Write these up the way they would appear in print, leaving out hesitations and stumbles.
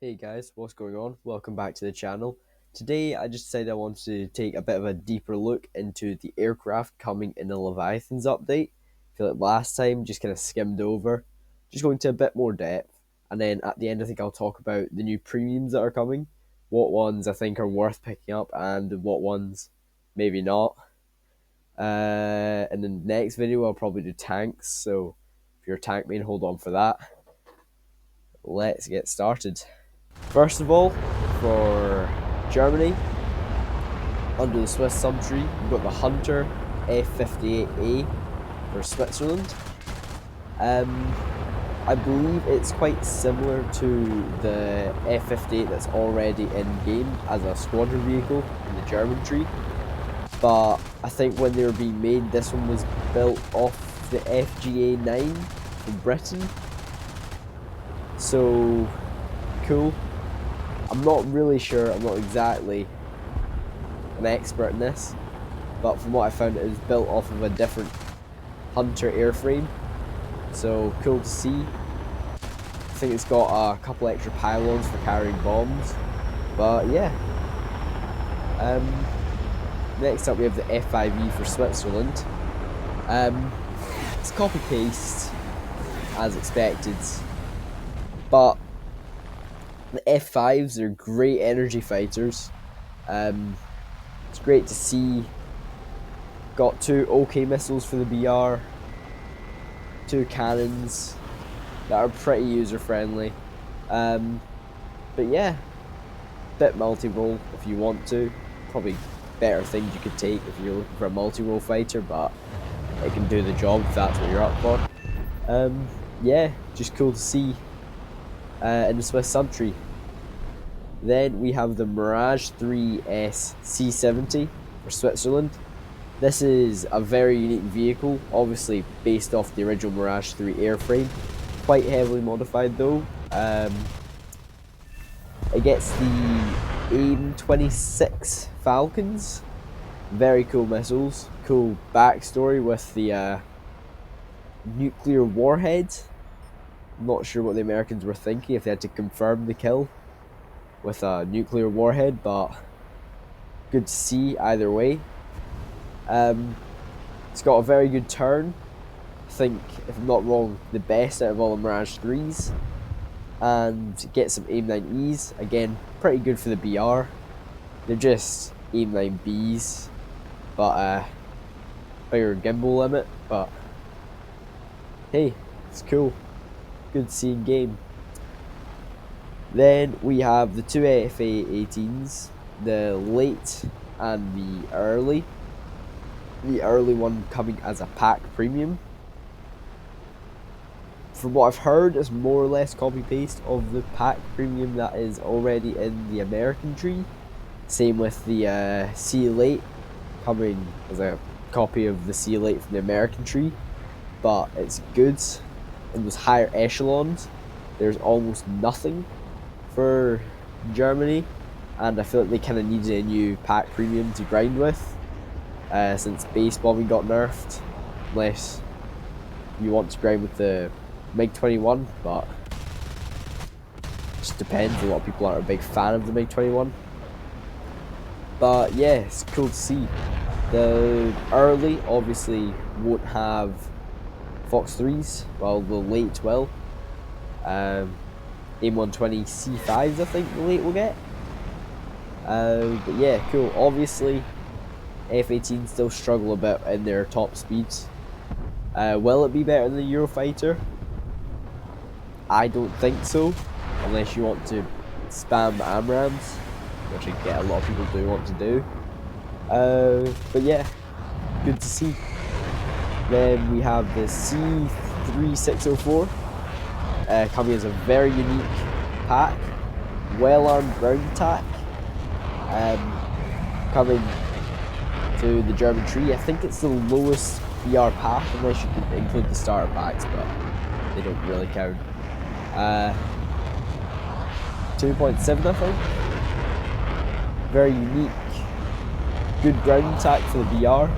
Hey guys, what's going on? Welcome back to the channel. Today I just decided I want to take a bit of a deeper look into the aircraft coming in the Leviathans update. I feel like last time just kind of skimmed over, just going to a bit more depth. And then at the end I think I'll talk about the new premiums that are coming, what ones I think are worth picking up and what ones maybe not. And in the next video I'll probably do tanks, so if you're a tank main, hold on for that. Let's get started. First of all, for Germany, under the Swiss subtree, we've got the Hunter F58A for Switzerland. I believe it's quite similar to the F58 that's already in game as a squadron vehicle in the German tree, but I think when they were being made, this one was built off the FGA9 from Britain. So cool. I'm not really sure, I'm not exactly an expert in this, but from what I found, it was built off of a different Hunter airframe, so cool to see. I think it's got a couple extra pylons for carrying bombs, but yeah. Next up we have the F5E for Switzerland. It's copy-paste as expected, but the F5s are great energy fighters. It's great to see. Got two OK missiles for the BR, two cannons that are pretty user friendly. But yeah, bit multi-role if you want to. Probably better things you could take if you're looking for a multi-role fighter, but it can do the job if that's what you're up for. Yeah, just cool to see in the Swiss subtree. Then we have the Mirage 3S C70 for Switzerland. This is a very unique vehicle, obviously based off the original Mirage 3 airframe. Quite heavily modified though. It gets the AIM-26 Falcons. Very cool missiles. Cool backstory with the nuclear warhead. I'm not sure what the Americans were thinking if they had to confirm the kill with a nuclear warhead, but good to see either way. It's got a very good turn. I think, if I'm not wrong, the best out of all the Mirage 3s. And get some AIM-9Es. Again, pretty good for the BR. They're just AIM-9Bs, but bigger gimbal limit. But hey, it's cool. Good to see in game. Then we have the two FA-18s, the late and the early. The early one coming as a pack premium. From what I've heard, it's more or less copy-paste of the pack premium that is already in the American tree. Same with the Sea Late, coming as a copy of the Sea Late from the American tree. But it's good. In those higher echelons, there's almost nothing for Germany, and I feel like they kind of needed a new pack premium to grind with, since base bombing got nerfed, unless you want to grind with the MiG-21, but it just depends. A lot of people aren't a big fan of the MiG-21, but yeah, it's cool to see. The early obviously won't have Fox 3s, while the late will. AIM-120 C5s I think the late will get. But yeah, cool. Obviously, F-18 still struggle a bit in their top speeds. Will it be better than the Eurofighter? I don't think so, unless you want to spam AMRAAMs, which I get a lot of people do want to do. But yeah, good to see. Then we have the C3604. Coming as a very unique pack, well-armed ground attack, coming to the German tree. I think it's the lowest BR pack, unless you can include the starter packs, but they don't really count. 2.7 I think. Very unique, good ground attack for the BR.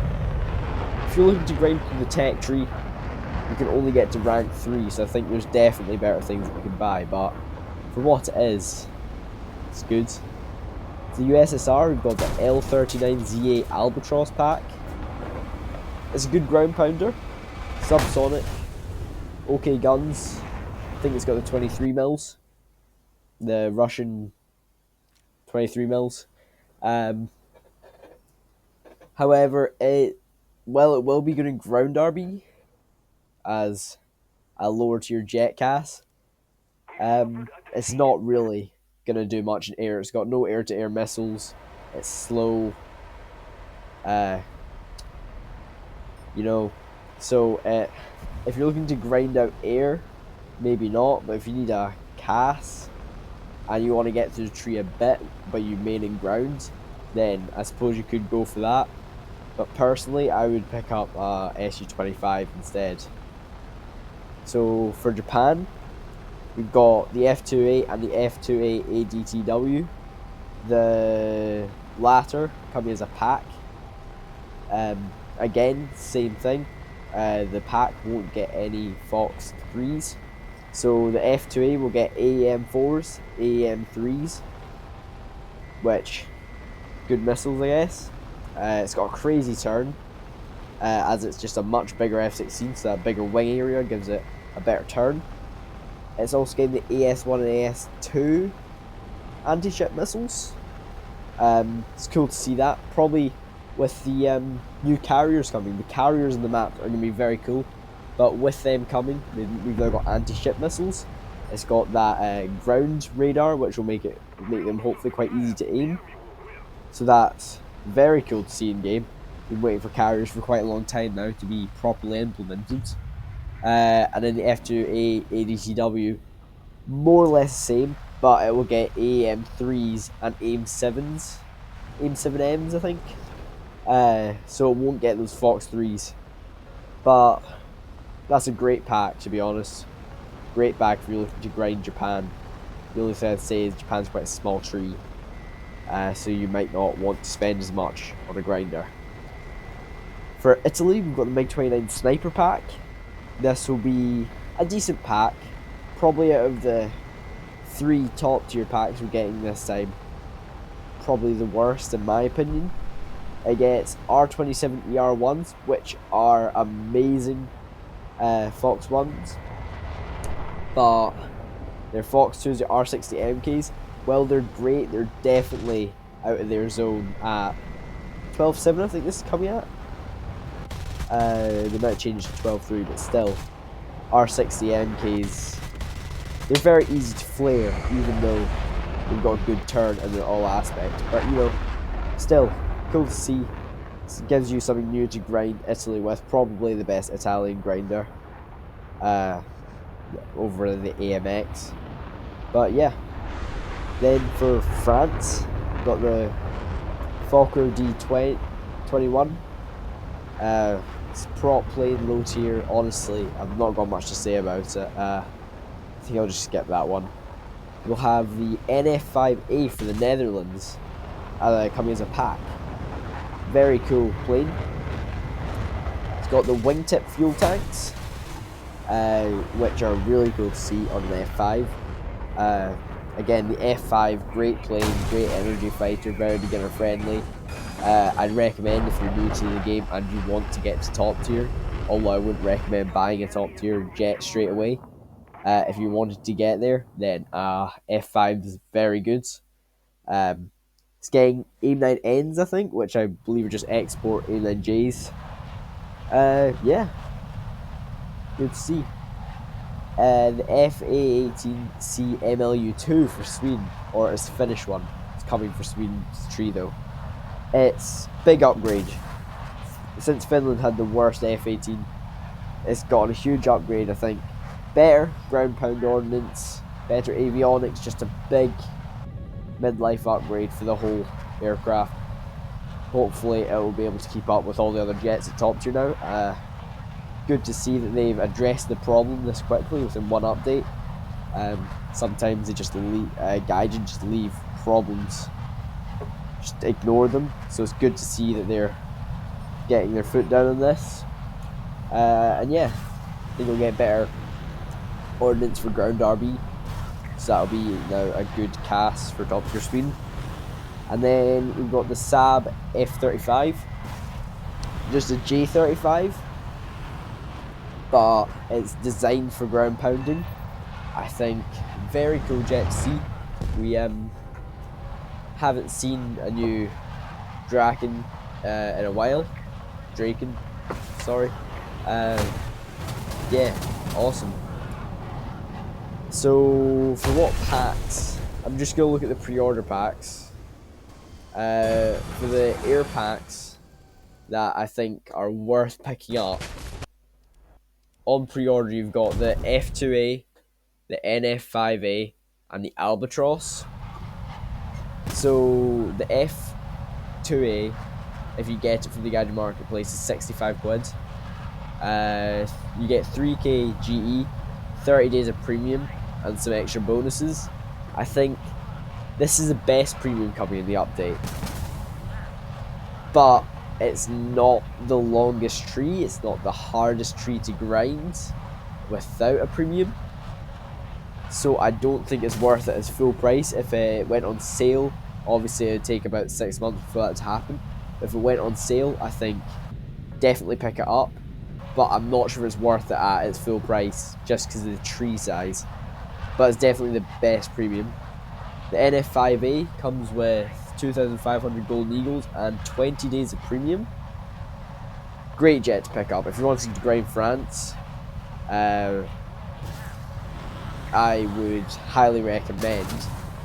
If you're looking to grind through the tech tree, you can only get to rank 3, so I think there's definitely better things that you can buy, but for what it is, It's good. The USSR, we've got the L-39ZA Albatross pack. It's a good ground pounder. Subsonic. Okay guns. I think it's got the 23 mils. The Russian 23 mils. However, it will be good in ground RB as a lower tier jet CAS. It's not really gonna do much in air. It's got no air to air missiles. It's slow. You know, so if you're looking to grind out air, maybe not. But if you need a CAS and you want to get through the tree a bit, but you main in ground, then I suppose you could go for that. But personally, I would pick up SU-25 instead. So for Japan, we've got the F-28 and the F-28 ADTW. The latter coming as a pack. Again, same thing. The pack won't get any Fox 3s. So the F-2A will get AEM 4s, AEM 3s, which, good missiles, I guess. It's got a crazy turn, as it's just a much bigger F-16, so that bigger wing area gives it a better turn. It's also getting the AS-1 and AS-2 anti-ship missiles. It's cool to see that. Probably with the new carriers coming, the carriers in the map are going to be very cool. But with them coming, we've now got anti-ship missiles. It's got that ground radar, which will make them hopefully quite easy to aim. So that's very cool to see in game. Been waiting for carriers for quite a long time now to be properly implemented. And then the F2A ADTW, more or less the same, but it will get AIM-3s and AIM-7s. AIM-7Ms, I think. So it won't get those Fox 3s. But that's a great pack, to be honest. Great pack if you're looking to grind Japan. The only thing I'd say is Japan's quite a small tree. So you might not want to spend as much on a grinder. For Italy, we've got the MiG-29 Sniper pack. This will be a decent pack. Probably out of the 3 top tier packs we're getting this time, probably the worst in my opinion. It gets R27 ER1s, which are amazing Fox 1s. But their Fox 2s are R60 MKs. Well, they're great. They're definitely out of their zone at 12.7, I think this is coming at. They might change to 12.3, but still. R60 MKs, they're very easy to flare, even though they've got a good turn in all aspects. But, you know, still, cool to see. It gives you something new to grind Italy with. Probably the best Italian grinder over the AMX. But, yeah. Then for France, we've got the Fokker D21. It's prop plane, low tier. Honestly, I've not got much to say about it. I think I'll just skip that one. We'll have the NF5A for the Netherlands coming as a pack. Very cool plane. It's got the wingtip fuel tanks, which are really cool to see on the F5. Again, the F5, great plane, great energy fighter, very beginner friendly. I'd recommend if you're new to the game and you want to get to top tier, although I wouldn't recommend buying a top tier jet straight away. If you wanted to get there, then F5 is very good. It's getting AIM-9Ns, I think, which I believe are just export AIM-9Js. Yeah, good to see. The FA-18C MLU2 for Sweden, or its Finnish one. It's coming for Sweden's tree though. It's big upgrade. Since Finland had the worst F-18, it's gotten a huge upgrade, I think. Better ground pound ordnance, better avionics, just a big mid-life upgrade for the whole aircraft. Hopefully it will be able to keep up with all the other jets at top tier now. Good to see that they've addressed the problem this quickly within one update. Sometimes they just Gaijin just leave problems, just ignore them. So it's good to see that they're getting their foot down on this. And yeah, I think we'll get better ordnance for ground RB. so that'll be now a good cast for top of your screen. And then we've got the Saab F-35, just a J-35, but it's designed for ground pounding. I think very cool jet to see. We haven't seen a new Draken in a while. Draken, sorry. Yeah, awesome. So for what packs? I'm just gonna look at the pre-order packs. For the air packs that I think are worth picking up on pre-order, you've got the F2A, the NF5A, and the Albatross. So the F2A, if you get it from the Gadget Marketplace, is 65 quid. You get 3k GE, 30 days of premium, and some extra bonuses. I think this is the best premium coming in the update. But it's not the longest tree, it's not the hardest tree to grind without a premium. So I don't think it's worth it as full price. If it went on sale, obviously it'd take about 6 months for that to happen. If it went on sale, I think definitely pick it up. But I'm not sure it's worth it at its full price just because of the tree size. But it's definitely the best premium. The NF5A comes with 2,500 Golden Eagles and 20 days of premium. Great jet to pick up. If you're wanting to grind France, I would highly recommend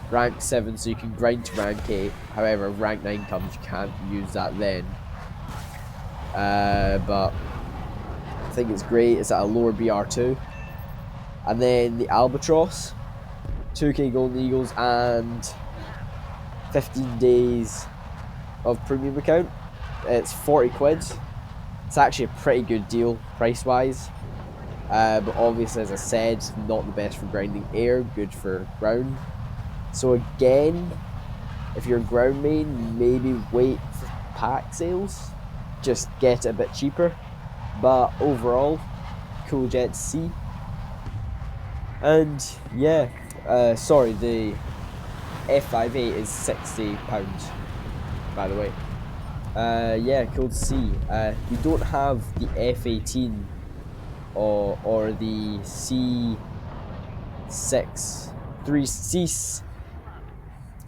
rank 7 so you can grind to rank 8. However, if rank 9 comes, you can't use that then. But I think it's great. It's at a lower BR2. And then the Albatross, 2k Golden Eagles and 15 days of premium account. It's 40 quid. It's actually a pretty good deal price wise. But obviously, as I said, not the best for grinding air, good for ground. So again, if you're a ground main, maybe wait for pack sales. Just get it a bit cheaper. But overall, cool jet to see. And yeah, sorry, the F5A is £60, by the way. Yeah, cool to see. We don't have the F18 or the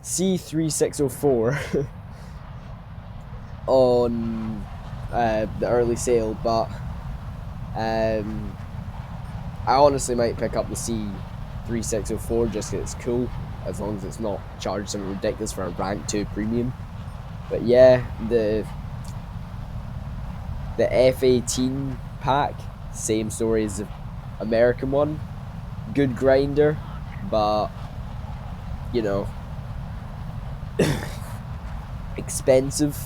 C3604 on the early sale, but I honestly might pick up the C3604 just because it's cool, as long as it's not charged something ridiculous for a rank 2 premium. But yeah, the F18 pack, same story as the American one. Good grinder, but you know, expensive.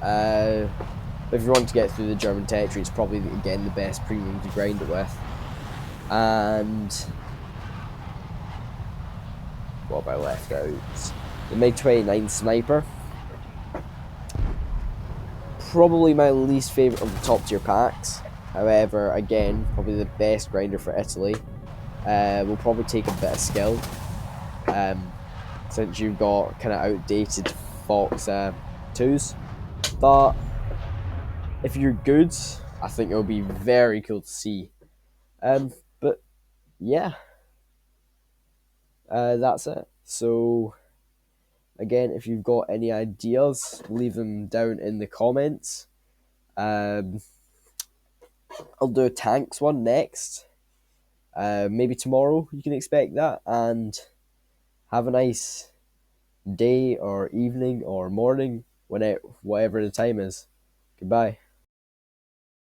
If you want to get through the German territory, it's probably again the best premium to grind it with. And what have I left out? The MiG-29 Sniper. Probably my least favourite of the top tier packs. However, again, probably the best grinder for Italy. Will probably take a bit of skill. Since you've got kind of outdated Fox 2s. But if you're good, I think it'll be very cool to see. But yeah, that's it. So again, if you've got any ideas, leave them down in the comments. I'll do a tanks one next. Maybe tomorrow you can expect that. And have a nice day or evening or morning, whatever the time is. Goodbye.